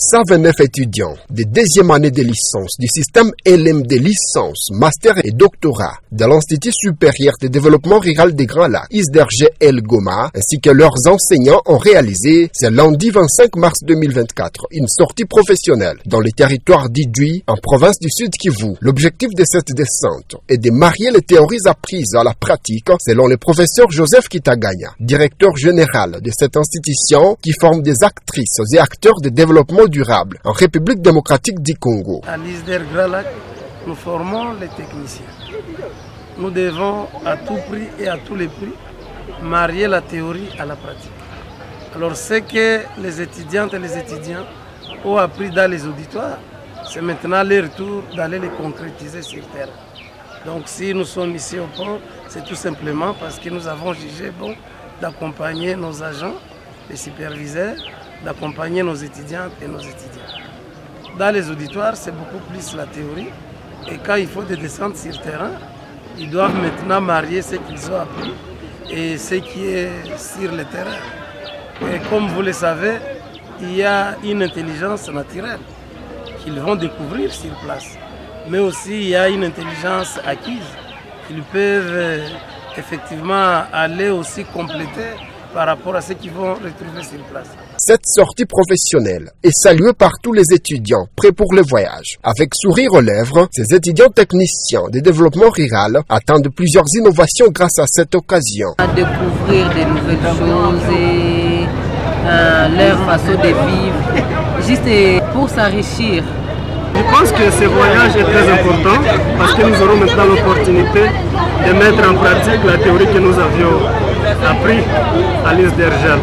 129 étudiants de deuxième année de licence du système LM de licence, master et doctorat de l'Institut supérieur de développement rural des Grands Lacs, ISDRG El Goma, ainsi que leurs enseignants ont réalisé ce lundi 25 mars 2024 une sortie professionnelle dans le territoire d'Idjui, en province du Sud Kivu. L'objectif de cette descente est de marier les théories apprises à la pratique, selon le professeur Joseph Kitaganya, directeur général de cette institution qui forme des actrices et acteurs de développement durable en République démocratique du Congo. À l'ISDR Grand Lac, nous formons les techniciens. Nous devons à tout prix et à tous les prix marier la théorie à la pratique. Alors ce que les étudiantes et les étudiants ont appris dans les auditoires, c'est maintenant leur tour d'aller les concrétiser sur terre. Donc si nous sommes ici au port, c'est tout simplement parce que nous avons jugé bon d'accompagner nos agents, les superviseurs, d'accompagner nos étudiantes et nos étudiants. Dans les auditoires, c'est beaucoup plus la théorie. Et quand il faut des descentes sur terrain, ils doivent maintenant marier ce qu'ils ont appris et ce qui est sur le terrain. Et comme vous le savez, il y a une intelligence naturelle qu'ils vont découvrir sur place. Mais aussi, il y a une intelligence acquise qu'ils peuvent effectivement aller aussi compléter par rapport à ce qu'ils vont retrouver sur place. Cette sortie professionnelle est saluée par tous les étudiants prêts pour le voyage. Avec sourire aux lèvres, ces étudiants techniciens de développement rural attendent plusieurs innovations grâce à cette occasion. À découvrir de nouvelles choses et leur façon de vivre, juste pour s'enrichir. Je pense que ce voyage est très important parce que nous aurons maintenant l'opportunité de mettre en pratique la théorie que nous avions appris à l'ISDRGEL.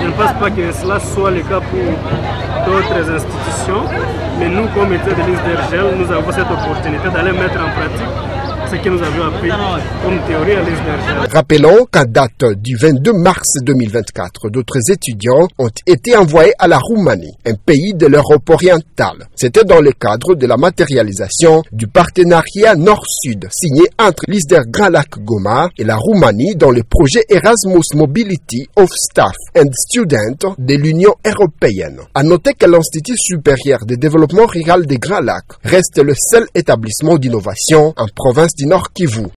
Je ne pense pas que cela soit le cas pour d'autres institutions, mais nous, comme étudiants de l'ISDRGEL, nous avons cette opportunité d'aller mettre en pratique ce que nous avions appris comme théorie à l'ISDRGEL. Rappelons qu'à date du 22 mars 2024, d'autres étudiants ont été envoyés à la Roumanie, un pays de l'Europe orientale. C'était dans le cadre de la matérialisation du partenariat Nord-Sud signé entre l'ISDR Grand Lac Goma et la Roumanie dans le projet Erasmus Mobility of Staff and Students de l'Union européenne. À noter que l'Institut supérieur de développement rural des Grands Lacs reste le seul établissement d'innovation en province du Nord Kivu.